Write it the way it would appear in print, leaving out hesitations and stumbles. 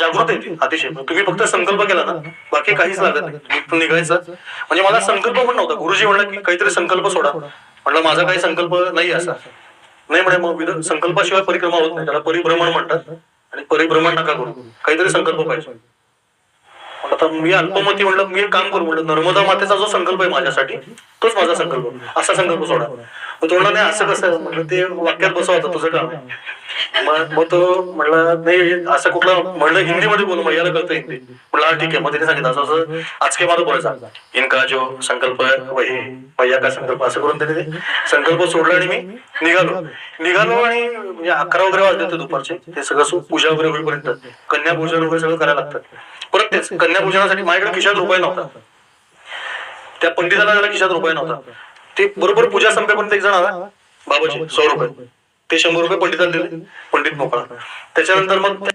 जागृत येते अतिशय. तुम्ही फक्त संकल्प केला ना, बाकी काहीच लागत नाही. मी निघायचं म्हणजे मला संकल्प पण नव्हता. गुरुजी म्हणला की काहीतरी संकल्प सोडा. म्हटलं माझा काही संकल्प नाही असा. नाही म्हणे मग संकल्पाशिवाय परिक्रमा होत नाही, त्याला परिभ्रमण म्हणतात. आणि परिभ्रमण नका करू, काहीतरी संकल्प पाहिजे. आता मी अल्पमती म्हणलं मी एक काम करू म्हणलं, नर्मदा मातेचा जो संकल्प आहे माझ्यासाठी तोच माझा संकल्प, असा संकल्प सोडा. मग तो म्हणला नाही असं कसं, म्हटलं ते वाक्यात बसवतं तुझं काम आहे. मग तो म्हणला नाही असं कुठलं, म्हणलं हिंदीमध्ये बोलू, मैयाला कळतं हिंदी. म्हणलं हा ठीक आहे. मग त्याने सांगितलं असं असं आज के मला बोलायचा, इनका जो संकल्प वही मैया का संकल्प, असं करून त्याने संकल्प सोडला आणि मी निघालो. आणि म्हणजे 11 वगैरे वाजले होते दुपारचे. ते सगळं पूजा वगैरे होईपर्यंत कन्या पूजन वगैरे सगळं करायला लागतं. परत तेच कन्या पूजनासाठी माझ्याकडे खिशात रुपये नव्हता. त्या पंडिताला त्याला खिशात रुपये नव्हता. ते बरोबर पूजा संपेपर्यंत एक जण आला, बाबाजी 100 रुपये, ते 100 रुपये पंडिताला दिले. पंडित मोकळा. त्याच्यानंतर मग